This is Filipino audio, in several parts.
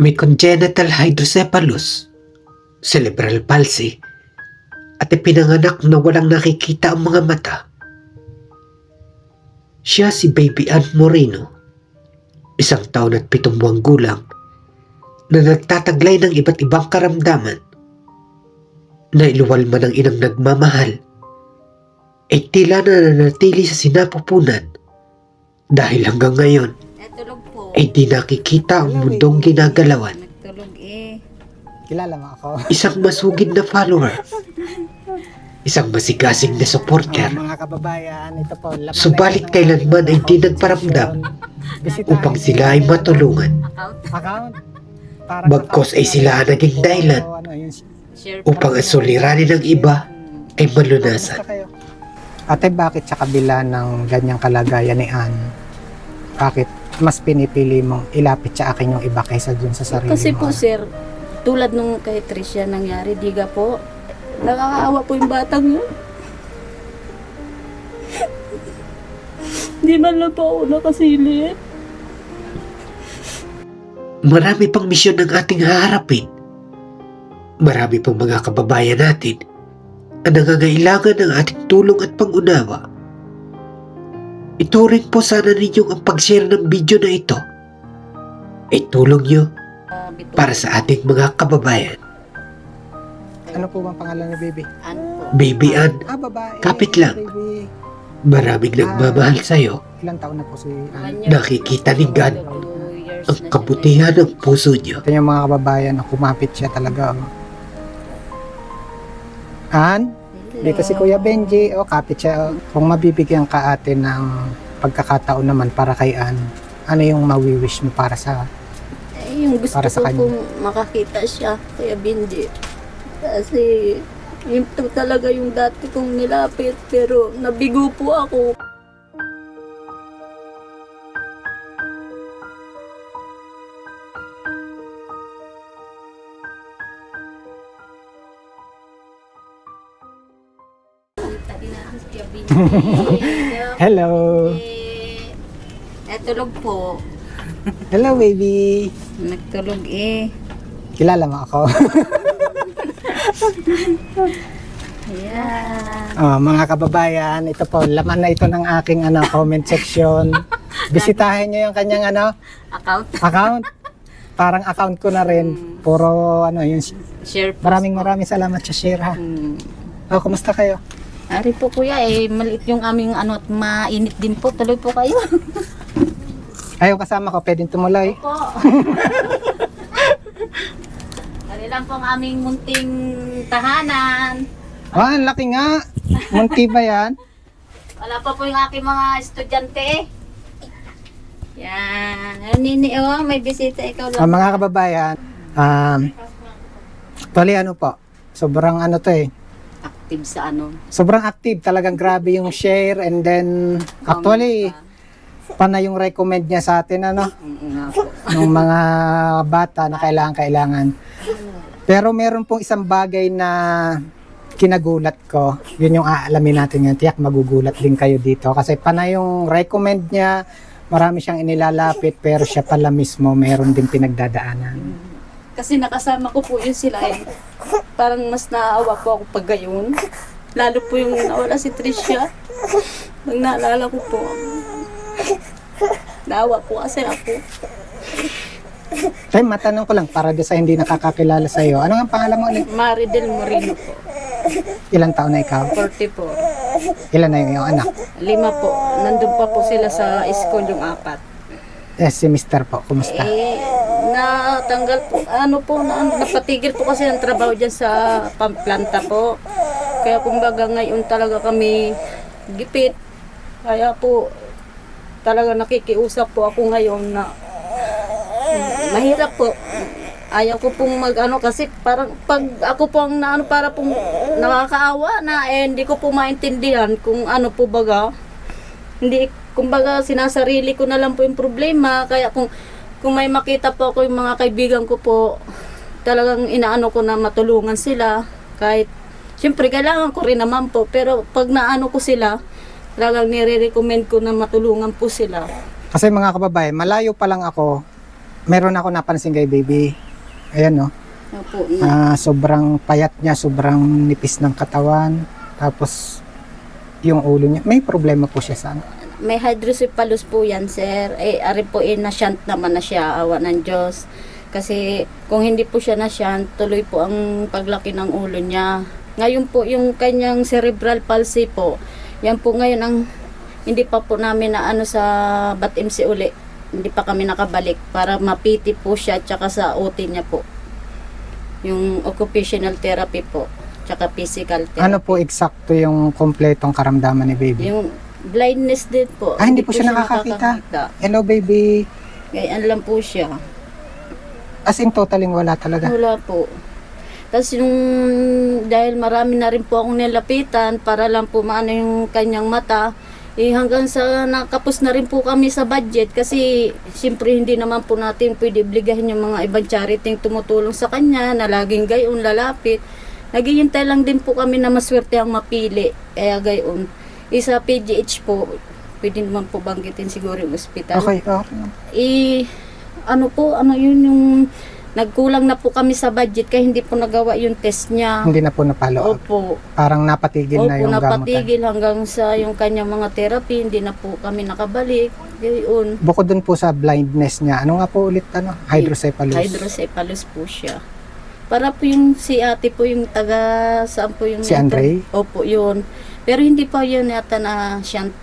May congenital hydrocephalus, cerebral palsy, at ipinanganak na walang nakikita ang mga mata. Siya si Baby Ann Moreno, 1 taon at 7 buwang gulang, na nagtataglay ng iba't ibang karamdaman. Nailuwal man ang inang nagmamahal, ay tila nananatili sa sinapupunan dahil hanggang ngayon Tulog po. ay di nakikita ang mundong ginagalawan. Nagtulog eh. Kilala mo ako. Isang masugid na follower, isang masigasing na supporter, Mga kababayan, ito po. laman subalit na ito ng kailanman ay di comment nagparamdam section. Bisitahin upang niyo sila ay yung matulungan. account. Para Bagkos ay sila ang naging dahilan Share upang ang suliranin ng iba ay malunasan. Ate, bakit sa kabila ng ganyang kalagayan ni Ann, bakit mas pinipili mong ilapit sa akin yung iba kaysa dun sa sarili Kasi mo? po sir, tulad nung kay Tricia nangyari, diga po, nakakaawa po yung batang yun. Di man lang po ako nakasilip. Marami pang misyon ng ating haharapin. Marami pang mga kababayan natin ang nangangailangan ng ating tulong at pangunawa. Ituring po sana ninyong ang pag-share ng video na ito ay tulong nyo para sa ating mga kababayan. Ano po bang pangalan ni baby? Ano po? Baby Ann, Babae. Kapit lang. Baby. maraming nagmamahal sa'yo. Ilang taon na po si Ann? Nakikita ni God 2 years ang na siya kabutihan ng puso niyo. Ito yung mga kababayan na kumapit siya talaga. Ann? Dito si Kuya Benji, kapit siya. Kung mabibigyan ka ate ng pagkakataon naman para kay Ann, ano yung mawi-wish mo para sa... yung gusto Para sa ko kanya. pong makakita siya, Kuya Benji. Kasi yun to talaga yung dati kong nilapit, pero nabigo po ako. Hello! Tulog po. Hello, baby! Nagtulog eh. Kilala mo ako? Yeah. Mga kababayan, ito po, laman na ito ng aking comment section. Bisitahin nyo yung kanyang Account. account. Parang account ko na rin. Puro yung Share po. maraming salamat sa share ha. Kumusta kayo? Ari po kuya maliit yung aming at mainit din po. Tuloy po kayo. Ayaw kasama ko, pwedeng tumuloy. Po. Ari lang po ang aming munting tahanan. Ang laki nga. Munti ba yan? Wala pa po yung aking mga estudyante. Yan. Nini, may bisita ikaw lang. Mga kababayan, actually po, sobrang Active sa sobrang active, talagang grabe yung share, and then actually panay yung recommend niya sa atin Nga po. ng mga bata na kailangan. Pero meron pong isang bagay na kinagulat ko. Yun yung aalamin natin ngayon. Tiyak magugulat din kayo dito kasi panay yung recommend niya. Marami siyang inilalapit pero siya pala mismo meron din pinagdadaanan. Kasi nakasama ko po yun sila Parang mas naaawa po ako pag gayon. Lalo po yung nawala si Tricia. Pag naalala ko po, naawa po kasi ako. Tay, matanong ko lang para doon sa hindi nakakakilala sa iyo. Ano ang pangalan mo ulit? Maridel Moreno po. Ilang taon na ikaw? 40 po. Ilan na yung iyong anak? 5 po. Nandun pa po sila sa school yung 4. Si Mr. po, kumusta? Natanggal po. Napatigil po kasi ang trabaho dyan sa planta po. Kaya kumbaga ngayon talaga kami gipit. Kaya po talaga nakikiusap po ako ngayon na mahirap po. Ayaw ko pong kasi parang pag ako po ang para pong nakakaawa na hindi ko po maintindihan kung po baga. Hindi, kumbaga sinasarili ko na lang po yung problema. Kaya kung may makita po ako yung mga kaibigan ko po, talagang inaano ko na matulungan sila. Kahit, siyempre kailangan ko rin naman po. Pero pag naano ko sila, talagang nire-recommend ko na matulungan po sila. Kasi mga kababayan, malayo pa lang ako meron ako napansin kay baby. Ayan, no? Opo, na, Sobrang payat niya, sobrang nipis ng katawan. Tapos, yung ulo niya, may problema po siya sa ano. may hydrocephalus po yan, sir. Ari po, na-shunt naman na siya, awa ng Diyos. Kasi kung hindi po siya na-shunt, tuloy po ang paglaki ng ulo niya. Ngayon po, yung kanyang cerebral palsy po, yan po ngayon ang hindi pa po namin na ano sa BAT-MC uli. Hindi pa kami nakabalik para mapiti po siya tsaka sa OT niya po. Yung occupational therapy po, tsaka physical therapy. Ano po eksakto yung kompletong karamdaman ni baby? Yung blindness din po. Hindi po siya nakakakita. Hello, baby. Gayaan lang po siya. As in, totaling wala talaga. Wala po. Tapos yung, dahil marami na rin po akong nilapitan para lang po maano yung kanyang mata, hanggang sa nakapos na rin po kami sa budget kasi siyempre hindi naman po natin pwede obligahin yung mga ibang charity tumutulong sa kanya na laging gayon lalapit. Naghihintay lang din po kami na maswerte ang mapili. Kaya gayon. Isa PGH po, pwede naman po banggitin siguro yung ospital. Okay. Ano yun yung nagkulang na po kami sa budget kaya hindi po nagawa yung test niya. Hindi na po napalo. Opo. Parang napatigil na yung napatigil hanggang sa yung kanyang mga therapy, hindi na po kami nakabalik. Gayon. Bukod dun po sa blindness niya, ano nga po ulit, hydrocephalus? Hydrocephalus po siya. Para po yung si ate po yung taga, saan po yung... Si Andre? Opo, yun. Pero hindi pa yun yata na shunt.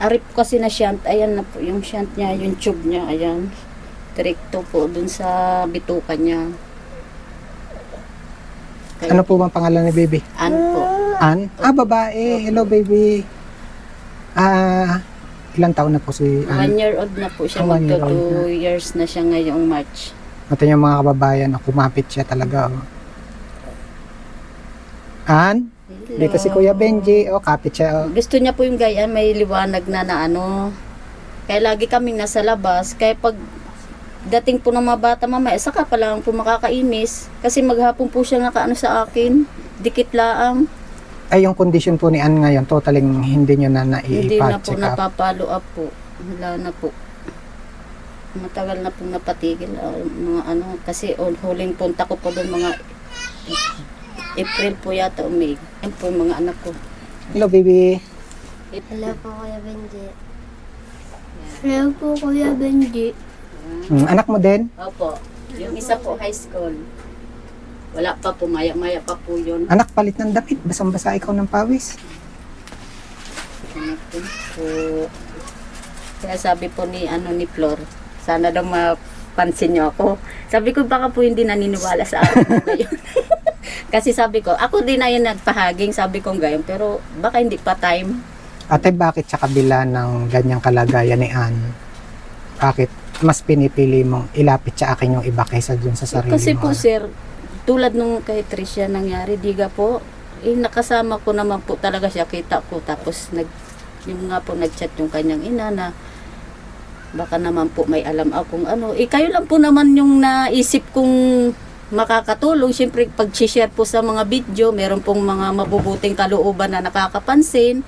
Ari po kasi na shunt, ayan na po yung shunt niya, yung tube niya, ayan. Direkto po dun sa bituka niya. Ano po bang pangalan ni baby? Ano po? Ann? Babae. Hello, baby. Ilang taon na po si 1 Ann? year old na po siya. 1 year Magto old 2 years na siya ngayong March. Ito yung mga kababayan, kumapit siya talaga. Ann? Hello. Dito si Kuya Benji. Kapit siya. Gusto niya po yung gayaan, may liwanag na ano. Kaya lagi kaming nasa labas. Kaya pag dating po ng mga bata mamaya, saka pa lang po makakainis. Kasi maghapon po siya nakaano sa akin. Dikit laang. Ay, yung condition po ni Ann ngayon, totaling hindi nyo na Hindi na po naipa-check up. napapalo up po. Wala na po. Matagal na po napatigil. Mga ano, kasi huling punta ko po doon mga April po yata o May. Yan po yung mga anak ko. Hello, baby. Hello po, Kuya Benji. Hello po, Kuya Benji. Anak mo din? Opo. Yung isa po high school. Wala pa po, maya-maya pa po yun. Anak, palit ng damit. Basang-basa ikaw ng pawis. Ano po. Kaya sabi po ni Flor, sana daw mapansin niyo ako. Sabi ko baka po hindi naniniwala sa akin ngayon. Kasi sabi ko, ako din na yun nagpahaging, sabi ko gayon, pero baka hindi pa time. Ate, bakit sa kabila ng ganyang kalagayan ni Ann, bakit mas pinipili mong ilapit sa akin yung iba kaysa dun sa sarili Kasi mo? po sir, tulad nung kay Tricia nangyari, diga po, nakasama ko naman po talaga siya, kita ko, tapos yung nga po nag-chat yung kanyang ina na baka naman po may alam akong ano. Kayo lang po naman yung naisip kong makakatulong. Siyempre, pag-share po sa mga video, meron pong mga mabubuting kalooban na nakakapansin.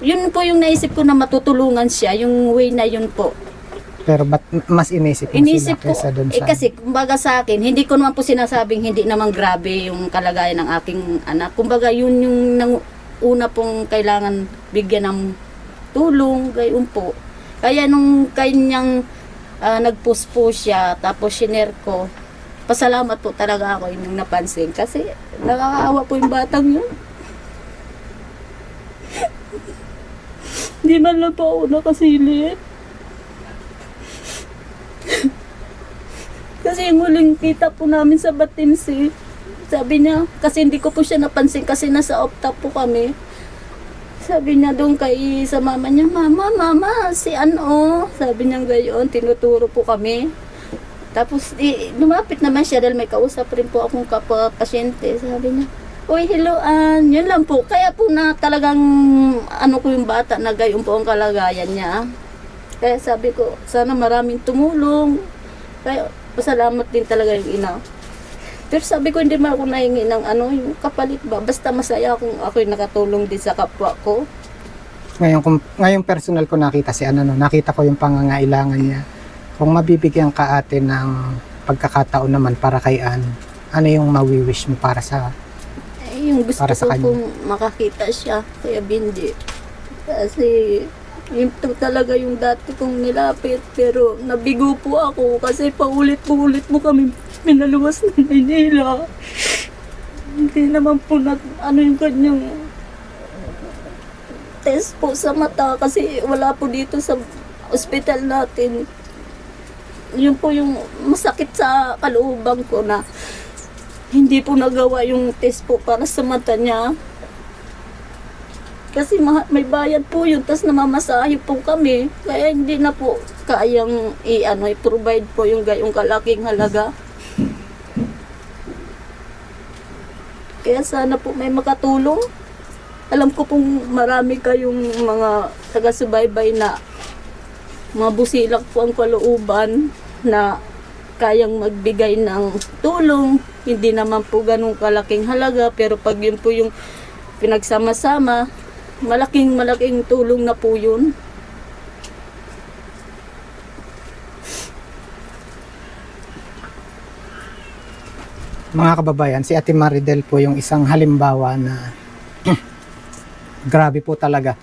Yun po yung naisip ko na matutulungan siya, yung way na yun po. Pero ba't mas inisip mo Inisip sila ko, kaysa dun sa... kasi kumbaga sa akin, hindi ko naman po sinasabing hindi naman grabe yung kalagayan ng aking anak. Kumbaga yun yung una pong kailangan bigyan ng tulong, gayon po. Kaya nung kanyang nag-post po siya, tapos shinare ko, pasalamat po talaga ako yung napansin. Kasi nakakaawa po yung batang yun. Hindi man lang po ako nakasilip. Kasi yung huling kita po namin sa BAT-MC, sabi niya, kasi hindi ko po siya napansin kasi nasa off-top po kami. Sabi niya doon sa mama niya, Mama, si ano? Sabi niya gayon, tinuturo po kami. Tapos lumapit naman siya dahil may kausap rin po akong pasyente. Sabi niya, uy, hello Ann. Yun lang po. Kaya po na talagang ano ko yung bata na gayon po ang kalagayan niya. Kaya sabi ko, sana maraming tumulong. Kaya pasalamat din talaga yung ina. Pero sabi ko, hindi man ako nahingi ng yung kapalit ba. Basta masaya kung ako'y nakatulong din sa kapwa ko. Ngayon personal ko nakita si nakita ko yung pangangailangan niya. Kung mabibigyan ka ate ng pagkakataon naman para kay Ann, ano yung mawi-wish mo para sa Yung gusto Para sa ko kanya. pong makakita siya, Kuya Benji. Kasi yun to talaga yung dati kong nilapit. Pero nabigo po ako kasi paulit-ulit mo kami pinaluwas ng Maynila. Hindi naman po yung kanyang test po sa mata kasi wala po dito sa ospital natin. Yun po yung masakit sa kalooban ko na hindi po nagawa yung test po para sa mata niya. Kasi may bayad po yun, tas namamasahe po kami. Kaya hindi na po kayang i-provide po yung gayong kalaking halaga. Kaya sana po may makatulong. Alam ko pong marami kayong mga taga-subaybay na mabusilak po ang kalooban na kayang magbigay ng tulong. Hindi naman po ganun kalaking halaga, pero pag yun po yung pinagsama-sama, malaking tulong na po yun. mga kababayan? Si Ate Maridel po yung isang halimbawa na grabe po talaga.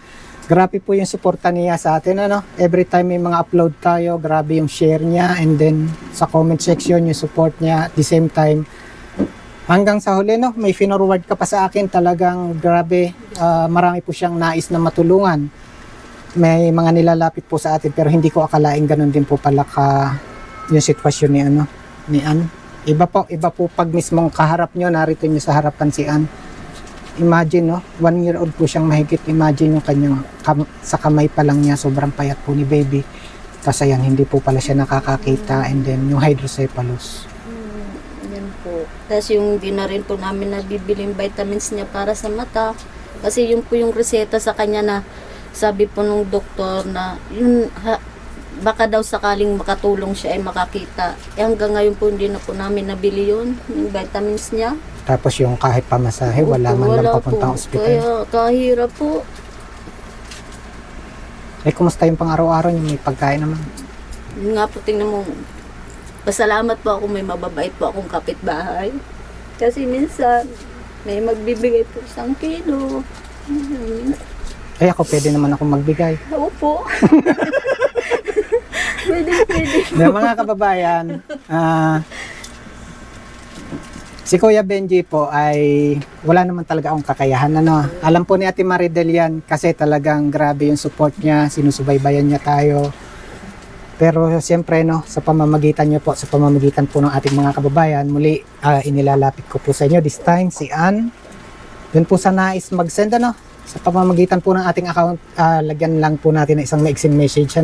Grabe po yung suporta niya sa atin, ano? Every time may mga upload tayo, grabe yung share niya, and then sa comment section yung support niya. At the same time, hanggang sa huli, no, may finorward ka pa sa akin, talagang grabe. Marami po siyang nais na matulungan. May mga nilalapit po sa atin, pero hindi ko akalain ganun din po pala yung sitwasyon ni Ann. Iba po pag mismong kaharap nyo, narito nyo sa harapan si Ann. Imagine, no, 1 year old po siyang mahigit. Imagine yung kanyang sa kamay pa lang niya, sobrang payat po ni baby. Kasi yan, hindi po pala siya nakakakita, and then yung hydrocephalus. Yan po. Tapos yung di na rin po namin nabibiling vitamins niya para sa mata. Kasi yung po yung reseta sa kanya na sabi po nung doktor na yun, baka daw sakaling makatulong siya ay makakita. Hanggang ngayon po hindi na po namin nabili yun, yung vitamins niya. Tapos yung kahit pamasahe, wala man lang papuntang ospital. Kaya kahirap po. Kumusta yung pang-araw-araw niyo? May pagkain naman? Yun nga po, tingnan mo. Pasalamat po ako, may mababait po akong kapitbahay. Kasi minsan, may magbibigay po 1 kilo. Ako pwede naman ako magbigay. Opo. Pwede. Mga kababayan, si Kuya Benji po ay wala naman talaga akong kakayahan. Alam po ni Ate Maridel yan kasi talagang grabe yung support niya, sinusubaybayan niya tayo. Pero siyempre, no, sa pamamagitan niyo po, sa pamamagitan po ng ating mga kababayan, muli inilalapit ko po sa inyo this time si Ann. Yun po sa nais mag-send, sa pamamagitan po ng ating account, lagyan lang po natin ng isang maiksing message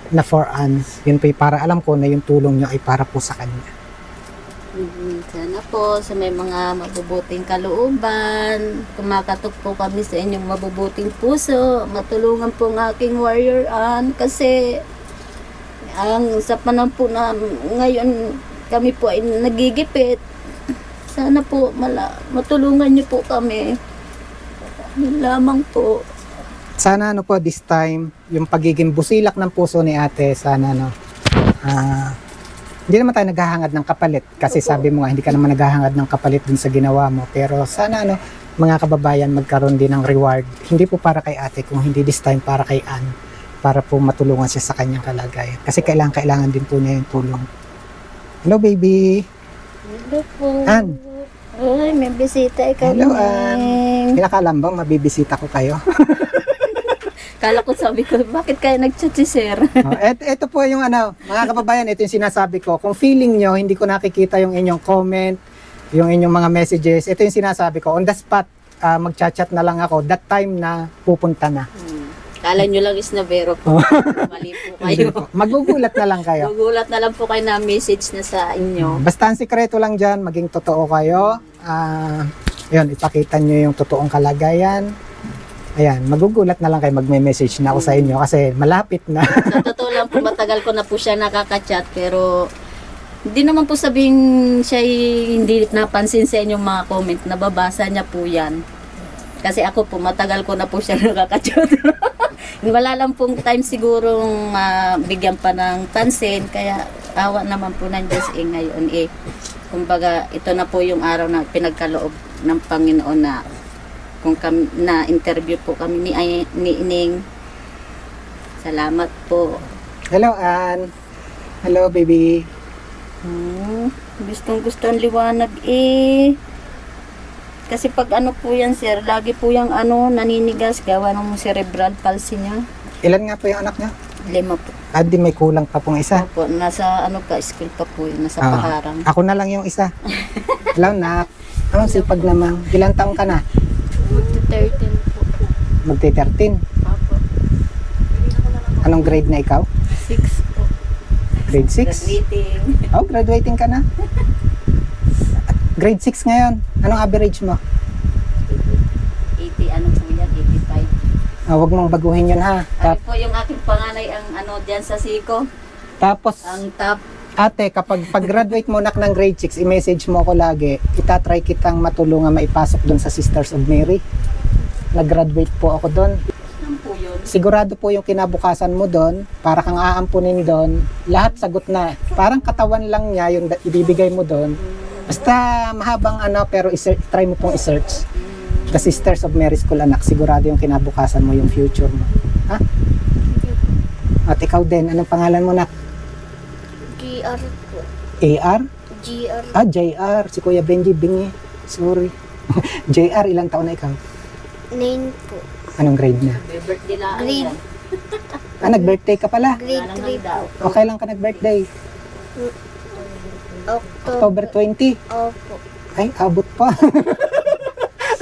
na for Ann. Yun po para alam ko na yung tulong niyo ay para po sa kanya. Sana po sa may mga mabubuting kalooban, kumakatok po kami sa inyong mabubuting puso, matulungan po ng aking warrior Ann kasi sa panahon po na ngayon kami po ay nagigipit. Sana po matulungan niyo po kami. Yun lamang po. Sana po this time yung pagiging busilak ng puso ni ate, sana hindi naman tayo naghahangad ng kapalit kasi sabi mo nga hindi ka naman naghahangad ng kapalit dun sa ginawa mo, pero sana mga kababayan magkaroon din ng reward, hindi po para kay ate kung hindi this time para kay Ann, para po matulungan siya sa kanyang kalagayan kasi kailangan din po niya yung tulong. Hello baby. Hello po. Ann. Ay, may bisita ikaw. Hello Ann. Kinakalam bang mabibisita ko kayo? Kala ko sabi ko, bakit kaya nag-chat si sir? Ito po yung mga kababayan, ito yung sinasabi ko. Kung feeling nyo, hindi ko nakikita yung inyong comment, yung inyong mga messages, ito yung sinasabi ko. On the spot, mag-chat na lang ako. That time na pupunta na. Kala nyo lang is na vero po. Mali po kayo. Magugulat na lang kayo. Magugulat na lang po kayo na message na sa inyo. Basta ang sikreto lang dyan, maging totoo kayo. Yun, ipakita nyo yung totoong kalagayan. Ayan, magugulat na lang kayo, magme-message na ako sa inyo kasi malapit na. Sa totoo lang po, matagal ko na po siya nakaka-chat pero hindi naman po sabihin siya hindi napansin sa inyong mga comment, nababasa niya po yan. Kasi ako po, matagal ko na po siya nakaka-chat. Wala lang pong time sigurong bigyan pa ng pansin, kaya awa naman po ng Diyos ngayon kumbaga ito na po yung araw na pinagkaloob ng Panginoon na kung kami, na interview po kami ni Ining. Salamat po. Hello, Ann. Hello, baby. Gustong gusto ang liwanag kasi pag ano po yan sir, lagi po yung naninigas gawa ng cerebral palsy niya. Ilan nga po yung anak niya? 5 po. Di may kulang pa pong isa. Opo, nasa school pa po yun, nasa Ah, Paharang. Ako na lang yung isa. Hello, nak. Anong sipag naman? Ilang taong ka na? Magta-13 po. Magti-13. Opo. Anong grade na ikaw? 6 po. Grade 6? Graduating. Oh, graduating ka na? Grade 6 ngayon. Anong average mo? 80, ano po yan, 85. Huwag mong baguhin yun ha. Ano po yung aking panganay ang dyan sa Siko, Tapos, ang top. ate, kapag pag-graduate mo nak ng grade 6, i-message mo ako lagi. Itatry kitang matulungan maipasok doon sa Sisters of Mary. Nag-graduate po ako doon. Ano po yun? Sigurado po yung kinabukasan mo doon, para kang aampunin doon, lahat sagot na. Parang katawan lang niya yung ibibigay mo doon. Basta mahabang pero try mo pong i-search. The Sisters of Mary School, anak. Sigurado yung kinabukasan mo, yung future mo. Ha? At ikaw din, anong pangalan mo, nak? GR po. AR? GR. JR. Si Kuya Benji Bingi. Sorry. JR, ilang taon na ikaw? 9 po. Anong grade na? May birthday na Grade. yan. Nag-birthday ka pala. Grade 3 po. Okay lang ka nag-birthday. October 20. Opo. Ay, abot pa.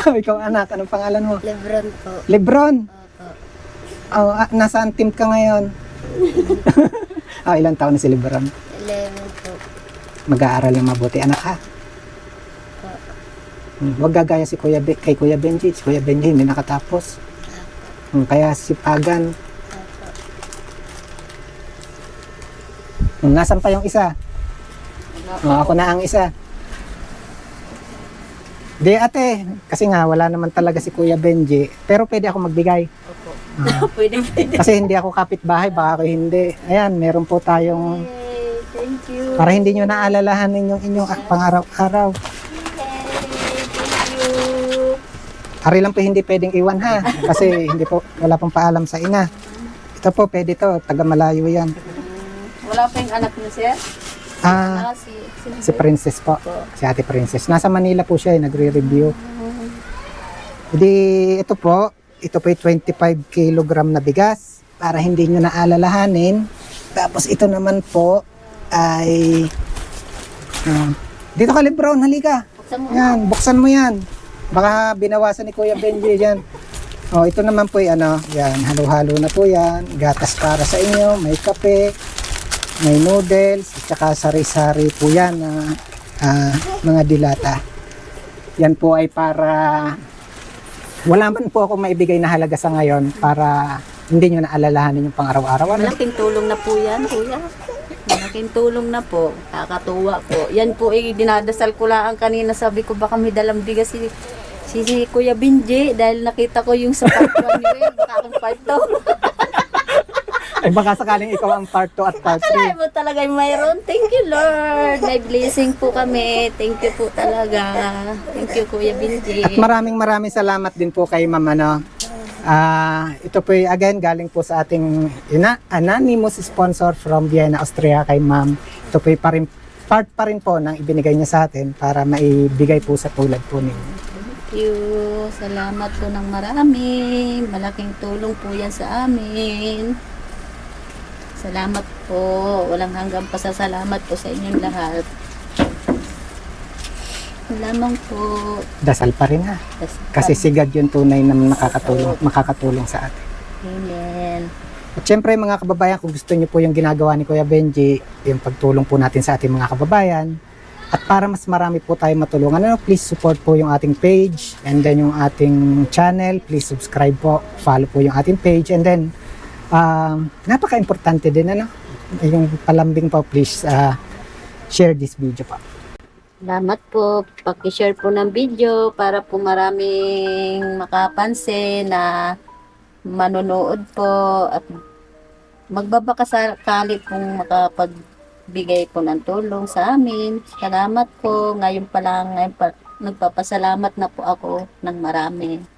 Ikaw, anak, anong pangalan mo? Lebron po. Lebron. Opo. Nasaan team ka ngayon? Ilang taon na si Lebron? 11 po. Mag-aaral ng mabuti, anak ha? Huwag gagaya si kay Kuya Benji. Si Kuya Benji hindi nakatapos. Kaya si Pagan. Nasaan pa yung isa? Ako na ang isa. Di ate, kasi nga wala naman talaga si Kuya Benji. Pero pwede ako magbigay. Opo. Ah, Pwede. kasi hindi ako kapitbahay, baka ako hindi. Ayan, meron po tayong, Yay, thank you. para hindi nyo naalalahanin yung inyong pang-araw-araw. Thank you. Ari lang po hindi pwedeng iwan ha. Kasi hindi po, wala pong paalam sa ina. Ito po, pwede to. Taga malayo yan. Wala pa yung anak niyo, sir? Si Princess po. Si Ate Princess. Nasa Manila po siya, nagre-review. Hindi, ito po yung 25 kilogram na bigas para hindi nyo naalalahanin. Tapos ito naman po ay dito ka, Lebron, halika. Buksan mo. Yan, buksan mo yan. Baka binawasan ni Kuya Benji yan. Ito naman po yan, halo-halo na po yan. Gatas para sa inyo, may kape, may noodles, at saka sari-sari po yan na mga dilata. Yan po ay para wala man po ako maibigay na halaga sa ngayon para hindi nyo naalalahanin yung pang-araw-araw. Malaking tulong na po yan, kuya. Malaking tulong na po. Kakatuwa po. Yan po dinadasal ko lang kanina. Sabi ko baka may dalang bigas si Kuya Benji dahil nakita ko yung sa part 1 niyo. Baka akong part 2. Ay baka sakaling ikaw ang part 2 at part 3. Akalain mo talaga mayroon. Thank you, Lord. May blessing po kami. Thank you po talaga. Thank you, Kuya Benji. At maraming salamat din po kay Ma'am ito po again galing po sa ating anonymous sponsor from Vienna, Austria kay Ma'am. Ito po part pa rin po ng ibinigay niya sa atin para maibigay po sa tulad po ninyo. Thank you. Salamat po ng marami. Malaking tulong po yan sa amin. Salamat po. Walang hanggang pasasalamat po sa inyong lahat. Lamang po. Dasal pa rin ha. Kasi si God yung tunay na makakatulong sa atin. Amen. At syempre mga kababayan, kung gusto niyo po yung ginagawa ni Kuya Benji, yung pagtulong po natin sa ating mga kababayan, at para mas marami po tayo matulungan, please support po yung ating page, and then yung ating channel, please subscribe po, follow po yung ating page, and then napaka-importante din yung palambing po, please share this video po. Salamat po. Paki-share po ng video para po maraming makapansin na manonood po at magbabakasakali kung makapagbigay po ng tulong sa amin. Salamat po. Ngayon pa lang, nagpapasalamat na po ako ng marami.